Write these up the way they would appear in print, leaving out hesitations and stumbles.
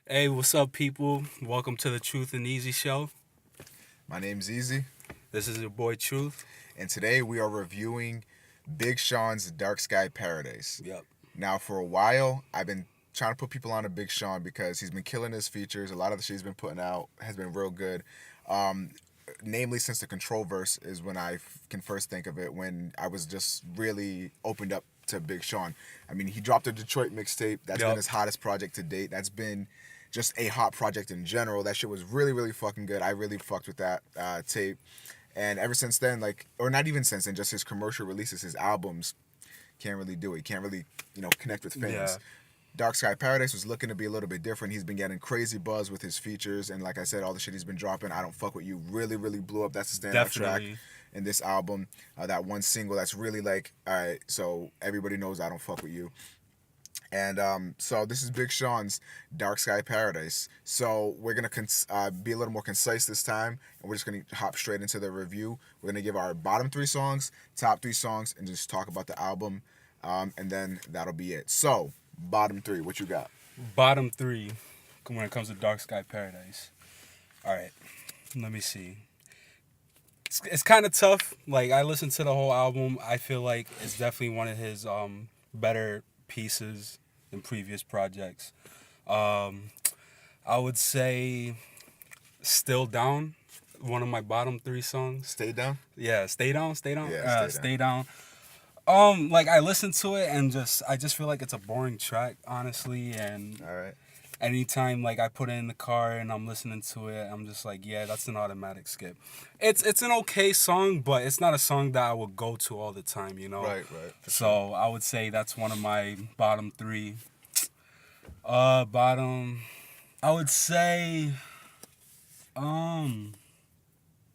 Hey, what's up, people? Welcome to the Truth and Easy show. My name's Eazy, This is your boy Truth. and today we are reviewing Big Sean's Dark Sky Paradise. Yep. Now, for a while, I've been trying to put people on to Big Sean because he's been killing his features. A lot of the shit he's been putting out has been real good. Um, Namely, since the Control verse is when I can first think of it, when I was just really opened up to Big Sean. I mean, he dropped a Detroit mixtape. That's been Yep. his hottest project to date. That's been just a hot project in general. That shit was really, really fucking good. I really fucked with that tape. And ever since then, like, or not even since then, just his commercial releases, his albums, can't really do it. Can't really, connect with fans. Yeah. Dark Sky Paradise was looking to be a little bit different. He's been getting crazy buzz with his features, and like I said, all the shit he's been dropping, I Don't Fuck With You, really, really blew up. That's the standout track Definitely. in this album. That one single that's really like, all right, so everybody knows I Don't Fuck With You. And so this is Big Sean's Dark Sky Paradise. So we're gonna be a little more concise this time, and we're just gonna hop straight into the review. We're gonna give our bottom three songs, top three songs, and just talk about the album, and then that'll be it. So bottom three, what you got? Bottom three when it comes to Dark Sky Paradise. All right. Let me see. It's kind of tough. Like, I listened to the whole album. I feel like it's definitely one of his better pieces than previous projects. I would say Still Down, one of my bottom three songs. Stay Down. Yeah, Stay Down, Stay Down. Yeah, Stay Down. Like, I listened to it and I just feel like it's a boring track, honestly. And All right. anytime like I put it in the car and I'm listening to it, I'm just like, yeah, that's an automatic skip. It's an okay song, but it's not a song that I would go to all the time, you know. Right. So I would say that's one of my bottom three. Bottom, I would say, You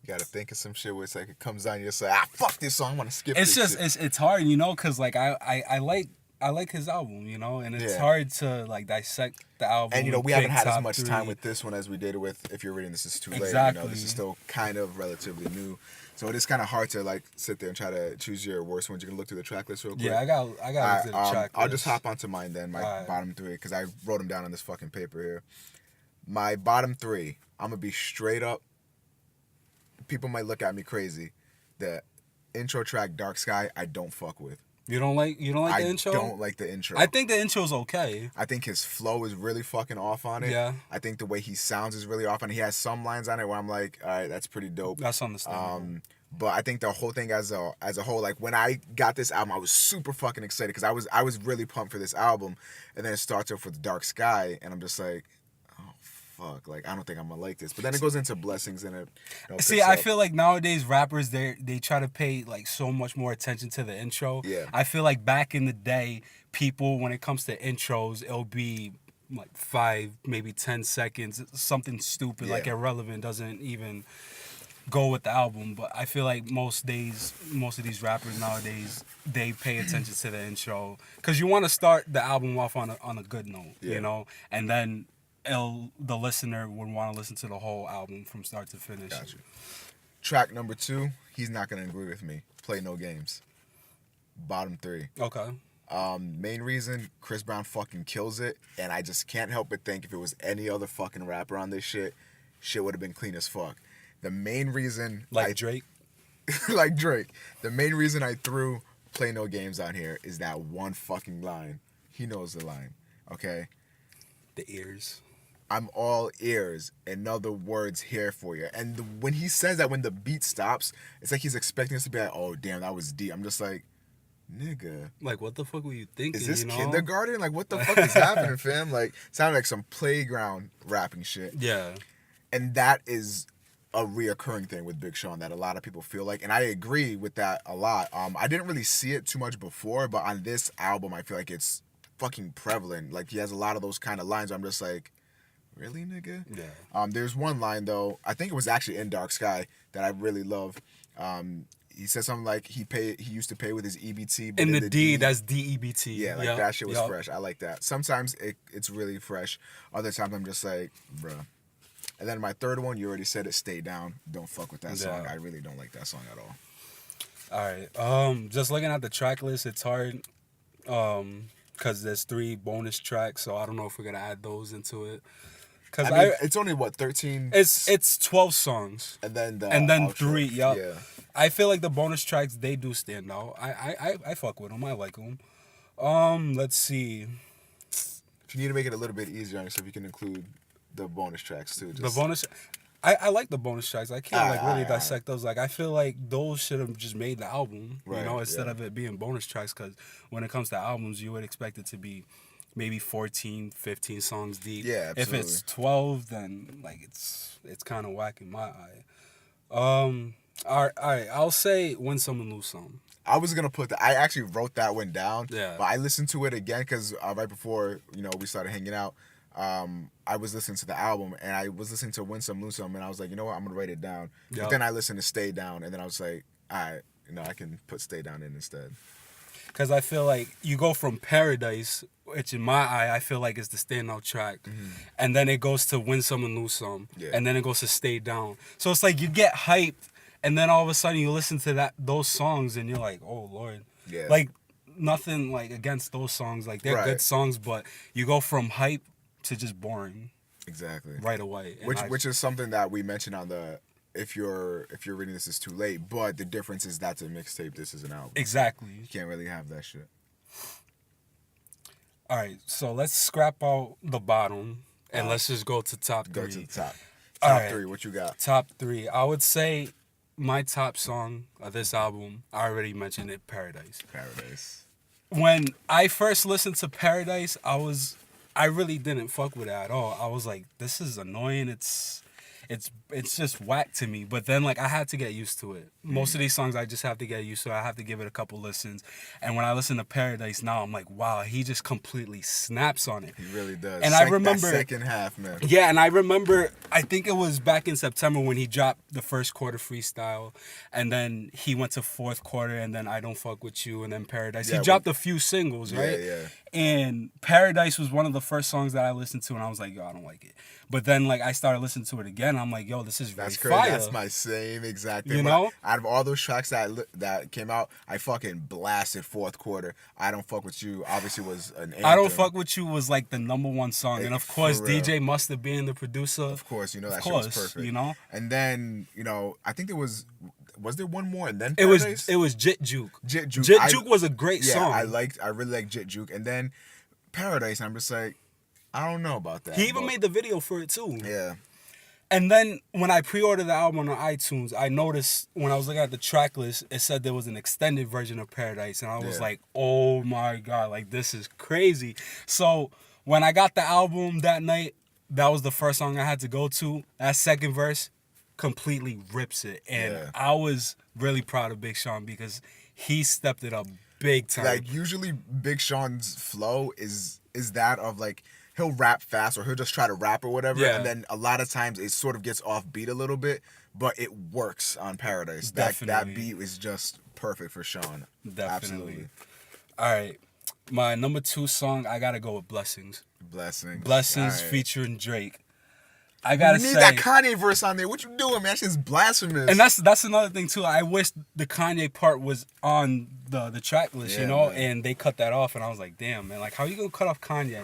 gotta think of some shit where it's like it comes on, you're just like, fuck this song, I want to skip. it's this just shit. it's hard, you know, cause like I like his album, you know, and it's Yeah. hard to like dissect the album. And we haven't pick had as top much three. time with this one as we did with If You're Reading This Is Too Late. Exactly. This is still kind of relatively new. So it is kind of hard to like sit there and try to choose your worst ones. You can look through the track list real quick. Yeah, I got Alright, to the track. I'll just hop onto mine then, my Alright. bottom three, because I wrote them down on this fucking paper here. My bottom three, I'm going to be straight up. People might look at me crazy. The intro track, Dark Sky, I don't fuck with. You don't like the intro? I don't like the intro. I think the intro's okay. I think his flow is really fucking off on it. Yeah. I think the way he sounds is really off, and he has some lines on it where I'm like, all right, that's pretty dope. That's understandable. But I think the whole thing as a whole, like when I got this album, I was super fucking excited because I was really pumped for this album, and then it starts off with Dark Sky, and I'm just like, oh fuck, like I don't think I'm gonna like this. But then it goes into Blessings and it. See, I feel like nowadays rappers they try to pay like so much more attention to the intro. Yeah. I feel like back in the day, people when it comes to intros, it'll be like 5, maybe 10 seconds, something stupid, like Yeah. irrelevant, doesn't even go with the album. But I feel like most of these rappers nowadays, they pay attention to the intro because you want to start the album off on a good note, Yeah. you know, and then the listener would want to listen to the whole album from start to finish. Gotcha. Track number 2, he's not gonna agree with me. Play No Games. Bottom 3. Okay. Main reason, Chris Brown fucking kills it, and I just can't help but think if it was any other fucking rapper on this shit would have been clean as fuck. The main reason, Drake. like Drake, the main reason I threw Play No Games on here is that one fucking line. He knows the line, okay? The ears. I'm all ears. In other words, here for you. And when he says that, when the beat stops, it's like he's expecting us to be like, oh damn, that was deep. I'm just like, nigga, Like, what the fuck were you thinking? is this you know? kindergarten? Like, what the fuck is happening, fam? Like, sounded like some playground rapping shit. Yeah. And that is a reoccurring thing with Big Sean that a lot of people feel like, and I agree with that a lot. I didn't really see it too much before, but on this album, I feel like it's fucking prevalent. Like, he has a lot of those kind of lines where I'm just like, really, nigga? Yeah. There's one line, though, I think it was actually in Dark Sky, that I really love. He said something like he used to pay with his EBT. But In the D, that's DEBT. Yeah, like Yup, that shit was yup. fresh. I like that. Sometimes it's really fresh. Other times I'm just like, bruh. And then my third one, you already said it, Stay Down. Don't fuck with that song. Yeah. I really don't like that song at all. All right. Just looking at the track list, it's hard. Because there's 3 bonus tracks, so I don't know if we're gonna add those into it. Cause I mean, it's only what 13. it's 12 songs, and then outro. 3. Yup. Yeah. I feel like the bonus tracks they do stand out. I fuck with them. I like them. Let's see. If you need to make it a little bit easier on yourself, you can include the bonus tracks too. The bonus. I like the bonus tracks. I can't like really dissect those. Like I feel like those should have just made the album, you know, instead of it being bonus tracks. Because when it comes to albums, you would expect it to be maybe 14, 15 songs deep. Yeah, absolutely. If it's 12, then like it's kind of whack in my eye. All right. I'll say Win Some and Lose Some. I was gonna put that. I actually wrote that one down. Yeah. But I listened to it again because right before we started hanging out, I was listening to the album and I was listening to Win Some Lose Some and I was like, you know what, I'm gonna write it down. Yep. But then I listened to Stay Down and then I was like, all right, I can put Stay Down in instead. Because I feel like you go from Paradise, which in my eye, I feel like is the standout track, and then it goes to Win Some and Lose Some, and then it goes to Stay Down. So it's like you get hyped, and then all of a sudden you listen to those songs, and you're like, oh, Lord. Yeah. Like, nothing like against those songs. Like, they're good songs, but you go from hype to just boring. Exactly. Right away. Which is something that we mentioned on the... If you're reading this, is too late. But the difference is that's a mixtape. This is an album. Exactly. You can't really have that shit. All right, so let's scrap out the bottom and let's just go to top 3. Go to the top. Top 3. What you got? Top 3. I would say my top song of this album. I already mentioned it. Paradise. Paradise. When I first listened to Paradise, I really didn't fuck with it at all. I was like, this is annoying. It's just whack to me. But then, like, I had to get used to it. Most of these songs, I just have to get used to. I have to give it a couple listens. And when I listen to Paradise now, I'm like, wow, he just completely snaps on it. He really does. And I remember that second half, man. Yeah, and I remember, I think it was back in September when he dropped the first quarter freestyle, and then he went to fourth quarter, and then I Don't Fuck With You, and then Paradise. He dropped a few singles, right? Yeah. And Paradise was one of the first songs that I listened to, and I was like, yo, I don't like it. But then, like, I started listening to it again. I'm like, yo, this is really fire. That's my same exact thing. You know? Out of all those tracks that came out, I fucking blasted fourth quarter. I Don't Fuck With You obviously was an anthem. I Don't Fuck With You was, like, the #1 song. And, of course, DJ Mustard being the producer. Of course, that shit was perfect. And then, I think there was there one more and then Paradise? It was Jit Juke. Jit Juke. Jit Juke was a great song. I really liked Jit Juke. And then Paradise, and I'm just like, I don't know about that. He even made the video for it too. Yeah. And then when I pre-ordered the album on iTunes, I noticed when I was looking at the track list, it said there was an extended version of Paradise. And I was like, oh my God, like this is crazy. So when I got the album that night, that was the first song I had to go to. That second verse completely rips it. And I was really proud of Big Sean because he stepped it up big time. Like usually Big Sean's flow is that of like, he'll rap fast or he'll just try to rap or whatever. Yeah. And then a lot of times it sort of gets off beat a little bit, but it works on Paradise. That beat is just perfect for Sean. Definitely. Absolutely. All right. My #2 song, I got to go with Blessings. Blessings featuring Drake. I gotta say, you need that Kanye verse on there. What you doing, man? That shit's blasphemous. And that's another thing too. I wish the Kanye part was on the track list, man. And they cut that off, and I was like, damn, man, like how you gonna cut off Kanye,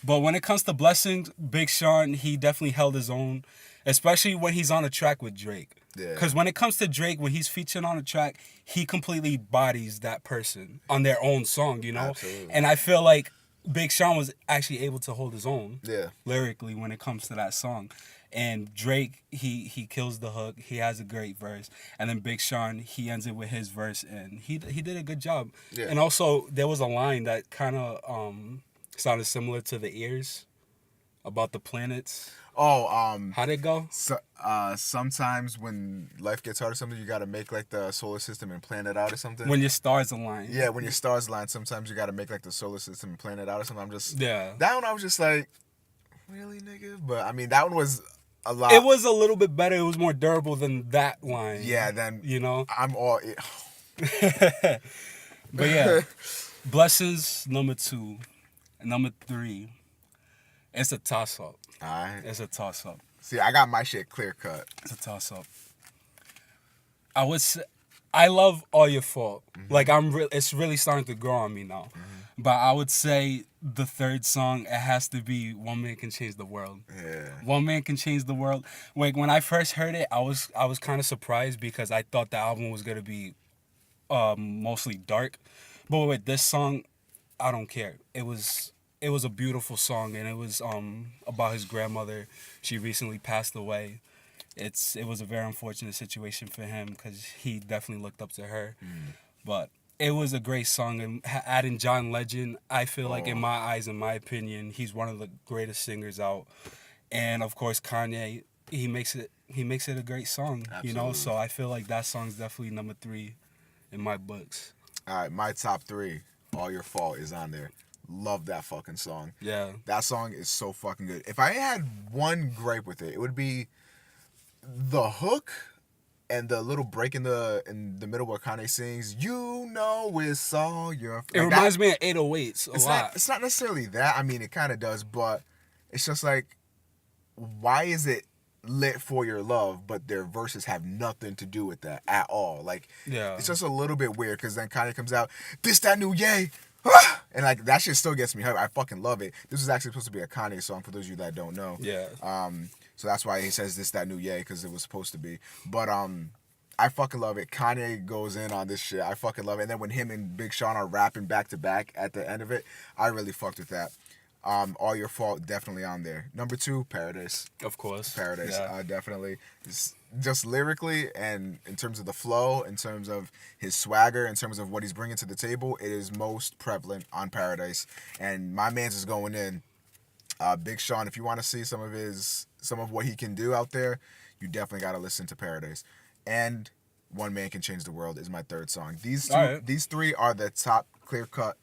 But when it comes to Blessings, Big Sean, he definitely held his own, especially when he's on a track with Drake. Yeah. Because when it comes to Drake, when he's featured on a track, he completely bodies that person on their own song, Absolutely. And I feel like Big Sean was actually able to hold his own lyrically when it comes to that song. And Drake, he kills the hook. He has a great verse. And then Big Sean, he ends it with his verse. And he did a good job. Yeah. And also, there was a line that kind of sounded similar to The Ears about the planets. Oh, how'd it go? So, sometimes when life gets hard or something, you gotta make like the solar system and plan it out or something. When your stars align. Yeah, when your stars align, sometimes you gotta make like the solar system and plan it out or something. That one I was just like, really, nigga? But I mean, that one was a lot. It was a little bit better. It was more durable than that line. Yeah, then I'm all. But yeah, Blessings #2, and #3. It's a toss up. Alright. It's a toss up. See, I got my shit clear cut. It's a toss up. I would say I love All Your Fault. Like it's really starting to grow on me now. But I would say the third song, it has to be One Man Can Change the World. Yeah. One Man Can Change the World. Like when I first heard it, I was kind of surprised because I thought the album was gonna be mostly dark. But with this song, I don't care. It was a beautiful song, and it was about his grandmother. She recently passed away. It was a very unfortunate situation for him because he definitely looked up to her. But it was a great song, and adding John Legend, I feel like in my eyes, in my opinion, he's one of the greatest singers out. And of course, Kanye, he makes it a great song. You know, Absolutely. so I feel like that song's definitely number 3 in my books. All right, my top 3, All Your Fault, is on there. Love that fucking song. Yeah. That song is so fucking good. If I had one gripe with it, it would be the hook and the little break in the middle where Kanye sings, "You know it's all your." It reminds me of 808s a lot. It's not necessarily that. I mean, it kind of does, but it's just like, why is it lit for your love, but their verses have nothing to do with that at all? Like, Yeah. it's just a little bit weird because then Kanye comes out, "This that new yay." And like that shit still gets me hyped. I fucking love it. This was actually supposed to be a Kanye song for those of you that don't know. Yeah. So that's why he says this that new yay, because it was supposed to be. But I fucking love it. Kanye goes in on this shit. I fucking love it. And then when him and Big Sean are rapping back to back at the end of it, I really fucked with that. All Your Fault, definitely on there. Number 2, Paradise. Of course. Paradise, Yeah. definitely. Just lyrically and in terms of the flow, in terms of his swagger, in terms of what he's bringing to the table, it is most prevalent on Paradise. And my man's is going in. Big Sean, if you want to see some of what he can do out there, you definitely got to listen to Paradise. And One Man Can Change the World is my third song. These 3 are the top clear cut.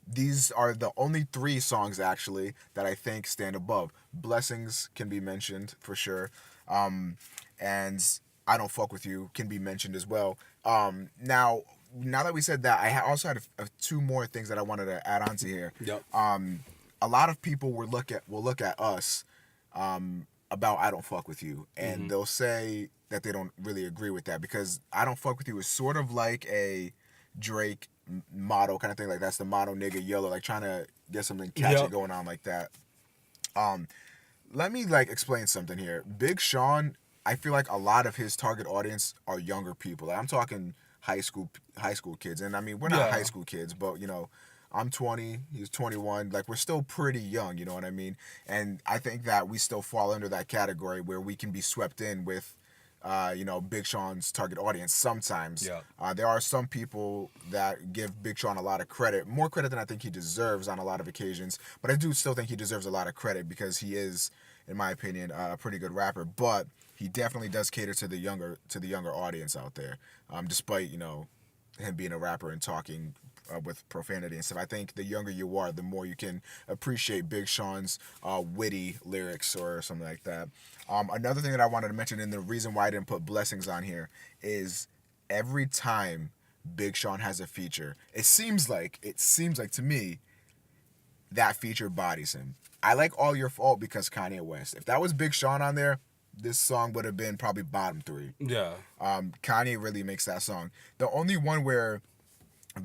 These are the only 3 songs actually that I think stand above. Blessings can be mentioned for sure. And I Don't Fuck With You can be mentioned as well. Now that we said that, I also had 2 more things that I wanted to add on to here. Yep. A lot of people will look at us about I Don't Fuck With You, and they'll say that they don't really agree with that because I Don't Fuck With You is sort of like a Drake motto kind of thing. Like that's the motto, nigga, yellow, like trying to get something catchy going on like that. Let me like explain something here. Big Sean, I feel like a lot of his target audience are younger people. Like I'm talking high school kids, and I mean we're not high school kids, but you know, I'm 20, he's 21. Like we're still pretty young, you know what I mean? And I think that we still fall under that category where we can be swept in with Big Sean's target audience sometimes. Yeah. There are some people that give Big Sean a lot of credit, more credit than I think he deserves on a lot of occasions. But I do still think he deserves a lot of credit because he is, in my opinion, a pretty good rapper. But he definitely does cater to the younger audience out there, despite him being a rapper and talking with profanity and stuff. I think the younger you are, the more you can appreciate Big Sean's witty lyrics or something like that. Another thing that I wanted to mention, and the reason why I didn't put Blessings on here, is every time Big Sean has a feature, it seems like to me that feature bodies him. I like All Your Fault because Kanye West. If that was Big Sean on there, this song would have been probably bottom 3. Yeah. Kanye really makes that song. The only one where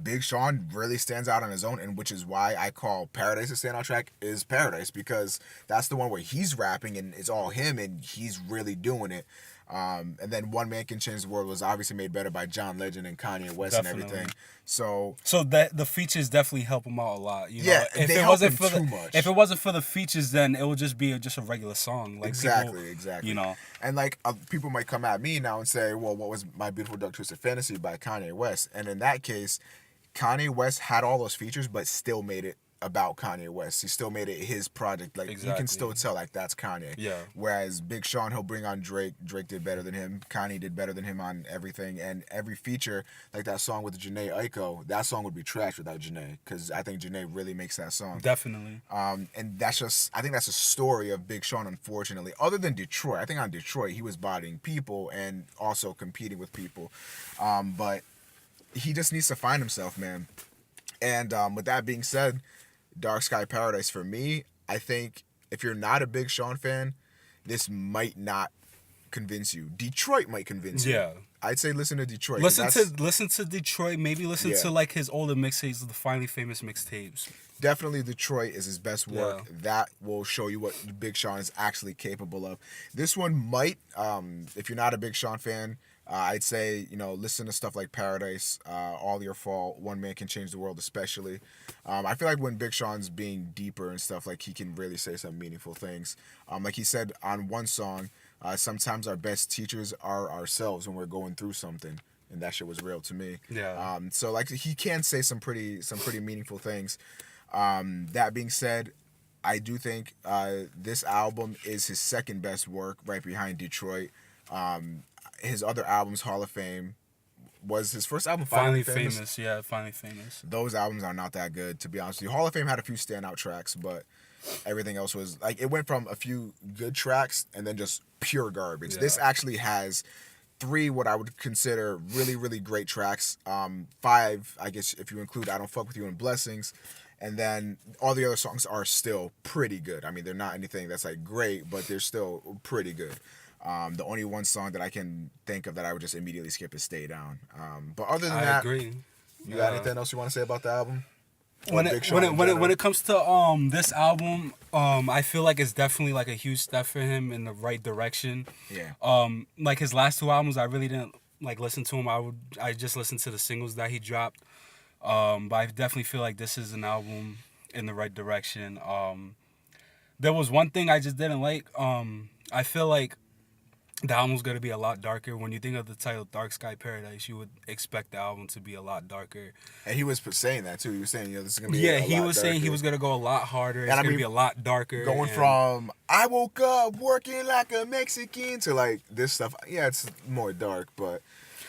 Big Sean really stands out on his own, and which is why I call Paradise a standout track, is Paradise, because that's the one where he's rapping and it's all him and he's really doing it. And then One Man Can Change the World was obviously made better by John Legend and Kanye West and everything. So that the features definitely help him out a lot. Yeah, if they it help wasn't him for too the much. if it wasn't for the features, then it would just be a regular song. Like exactly. And like people might come at me now and say, well, what was My Beautiful Dark Twisted Fantasy by Kanye West? And in that case, Kanye West had all those features, but still made it about Kanye West. He still made it his project. Like you can still tell, like that's Kanye. Yeah. Whereas Big Sean, he'll bring on Drake. Drake did better than him. Kanye did better than him on everything. And every feature, like that song with Jhene Aiko, that song would be trash without Jhene, because I think Jhene really makes that song. Definitely. And I think that's a story of Big Sean, unfortunately. Other than Detroit, I think on Detroit he was bodying people and also competing with people. But he just needs to find himself, man. And with that being said, Dark Sky Paradise for me, I think if you're not a Big Sean fan, this might not convince you. Detroit might convince you. Yeah. I'd say listen to Detroit. 'Cause Listen to Detroit. Maybe listen Yeah. to like his older mixtapes, the Finally Famous mixtapes. definitely Detroit is his best work. Yeah. That will show you what Big Sean is actually capable of. This one might, if you're not a Big Sean fan, I'd say, listen to stuff like Paradise, All Your Fault, One Man Can Change the World, especially. I feel like when Big Sean's being deeper and stuff, like he can really say some meaningful things. Like he said on one song, sometimes our best teachers are ourselves when we're going through something. And that shit was real to me. Yeah. So like he can say some pretty meaningful things. That being said, I do think this album is his second best work, right behind Detroit. His other albums, Hall of Fame, was his first album. Finally Famous. Yeah, Finally Famous. Those albums are not that good, to be honest with you. Hall of Fame had a few standout tracks, but everything else was like it went from a few good tracks and then just pure garbage. Yeah. This actually has 3 what I would consider really, really great tracks. 5, I guess, if you include I Don't Fuck With You and Blessings. And then all the other songs are still pretty good. I mean, they're not anything that's like great, but they're still pretty good. The only one song that I can think of that I would just immediately skip is Stay Down. But other than I that, agree. you got anything else you want to say about the album? When it comes to this album, I feel like it's definitely like a huge step for him in the right direction. Yeah. Like his last 2 albums, I really didn't like listen to him. I just listened to the singles that he dropped. But I definitely feel like this is an album in the right direction. There was one thing I just didn't like. I feel like the album's gonna be a lot darker. When you think of the title Dark Sky Paradise, you would expect the album to be a lot darker. And he was saying that too. He was saying, this is gonna be he was saying he was gonna go a lot harder. It's gonna be a lot darker. Going from I woke up working like a Mexican to like this stuff. Yeah, it's more dark, but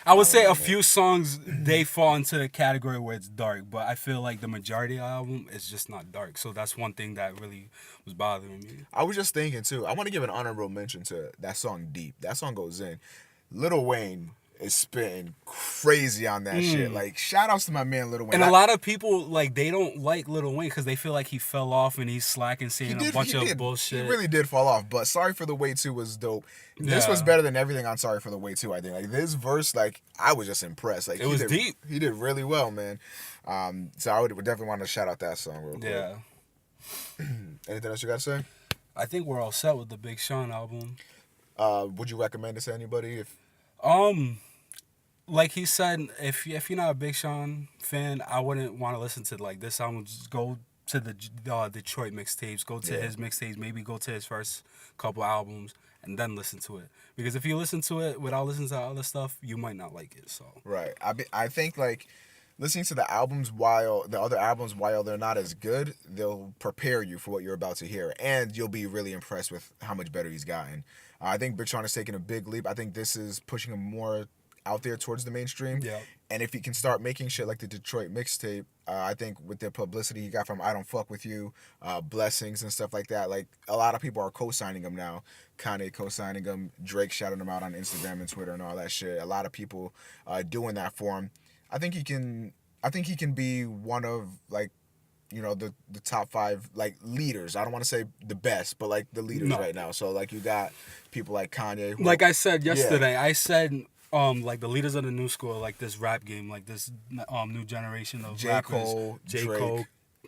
I would say a few songs they fall into the category where it's dark, but I feel like the majority of the album is just not dark. So that's one thing that really was bothering me. I was just thinking too. I want to give an honorable mention to that song Deep. That song goes in. Lil Wayne is spitting crazy on that shit. Like shout outs to my man Lil Wayne. And a lot of people like they don't like Lil Wayne because they feel like he fell off and he's slacking, saying a bunch of bullshit. He really did fall off. But Sorry for the Wait 2 was dope. This was better than everything on Sorry for the Wait 2, I think. Like this verse, like I was just impressed. Like it was deep. He did really well, man. So I would definitely want to shout out that song real quick. Yeah. Anything else you got to say? I think we're all set with the Big Sean album. Would you recommend it to anybody? Like he said, if you're not a Big Sean fan, I wouldn't want to listen to like this album. Just go to the Detroit mixtapes, go to his mixtapes, maybe go to his first couple albums, and then listen to it. Because if you listen to it without listening to other stuff, you might not like it. So right, I think like listening to the albums while the other albums while they're not as good, they'll prepare you for what you're about to hear, and you'll be really impressed with how much better he's gotten. I think Big Sean has taken a big leap. I think this is pushing him more out there towards the mainstream. Yeah. And if he can start making shit like the Detroit mixtape, I think with the publicity he got from I Don't Fuck With You, Blessings and stuff like that, like a lot of people are co-signing him now. Kanye co-signing him, Drake shouting him out on Instagram and Twitter and all that shit. A lot of people doing that for him. I think he can be one of like, the top 5 like leaders. I don't want to say the best, but like the leaders right now. So like you got people like Kanye. Like I said yesterday, I said like the leaders of the new school, like this rap game, like this new generation of rappers. J. Cole,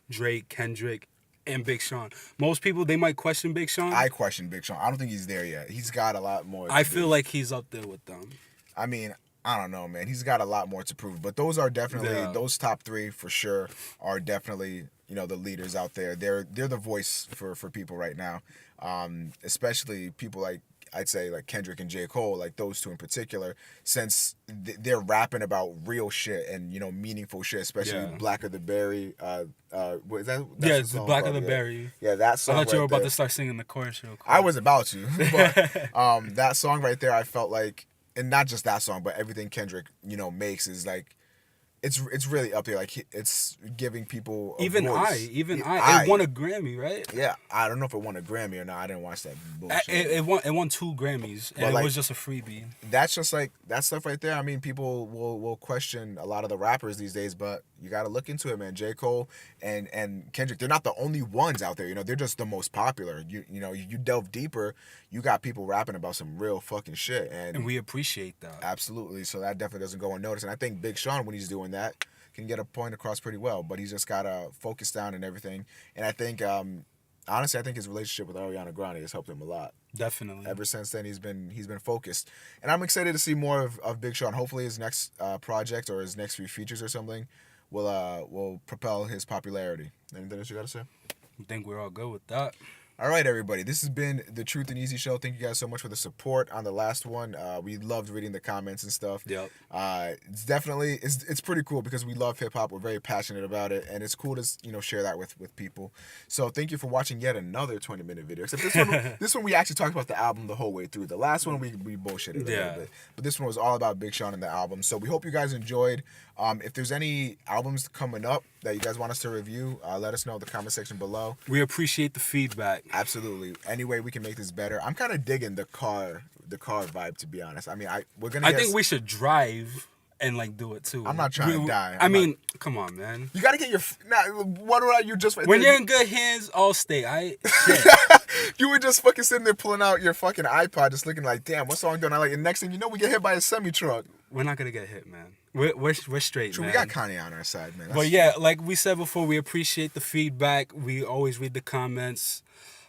Drake, Kendrick, and Big Sean. Most people, they might question Big Sean. I question Big Sean. I don't think he's there yet. He's got a lot more. I feel like he's up there with them. I mean, I don't know, man. He's got a lot more to prove. But those are definitely those top 3 for sure are definitely the leaders out there. They're the voice for people right now, especially people like. I'd say like Kendrick and J. Cole, like those 2 in particular, since they're rapping about real shit and meaningful shit, especially Blacker the Berry. What is that? It's Blacker the Berry. Yeah, that song. I thought you were about to start singing the chorus real quick. I was about to, but that song right there, I felt like, and not just that song, but everything Kendrick makes is like. It's really up there. Like it's giving people a voice. It won a Grammy, right? Yeah, I don't know if it won a Grammy or not. I didn't watch that bullshit. It won 2 Grammys, and it was just a freebie. That's just like that stuff right there. I mean, people will question a lot of the rappers these days, but you got to look into it, man. J. Cole and Kendrick, they're not the only ones out there. You know, they're just the most popular. You know, you delve deeper, you got people rapping about some real fucking shit, and we appreciate that. Absolutely. So that definitely doesn't go unnoticed. And I think Big Sean, when he's doing that, can get a point across pretty well. But he's just gotta focus down and everything. And I think, honestly, I think his relationship with Ariana Grande has helped him a lot. Definitely. Ever since then, he's been focused, and I'm excited to see more of Big Sean. Hopefully, his next project or his next few features or something will propel his popularity. Anything else you gotta say? I think we're all good with that. All right, everybody. This has been the Truth and Eazy show. Thank you guys so much for the support on the last one. We loved reading the comments and stuff. Yep. It's definitely it's pretty cool because we love hip hop. We're very passionate about it, and it's cool to share that with people. So thank you for watching yet another 20-minute video. Except this one, this one we actually talked about the album the whole way through. The last one we bullshitted a little bit, but this one was all about Big Sean and the album. So we hope you guys enjoyed. If there's any albums coming up that you guys want us to review, let us know in the comment section below. We appreciate the feedback. Absolutely. Any way we can make this better. I'm kind of digging the car vibe, to be honest. I mean, I think we should drive and like do it too. I'm not trying to die. I mean, come on, man. You gotta get your. What are you just? When you're in good hands, all stay. You were just fucking sitting there pulling out your fucking iPod, just looking like, damn, what song don't I like? And next thing you know, we get hit by a semi truck. We're not gonna get hit, man. We're straight, True, man. we got Kanye on our side, man. But yeah, like we said before, we appreciate the feedback. We always read the comments.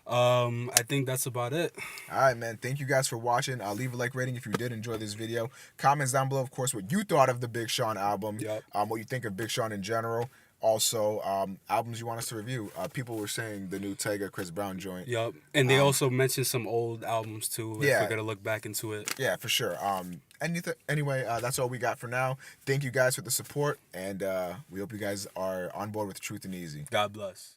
I think that's about it. All right, man. Thank you guys for watching. Leave a like rating if you did enjoy this video. Comments down below, of course, what you thought of the Big Sean album. Yep. What you think of Big Sean in general. Also, albums you want us to review. People were saying the new Tyga Chris Brown joint. Yep. And they also mentioned some old albums too. If we're gonna look back into it. Yeah, for sure. Anyway, that's all we got for now. Thank you guys for the support, and we hope you guys are on board with Truth and Eazy. God bless.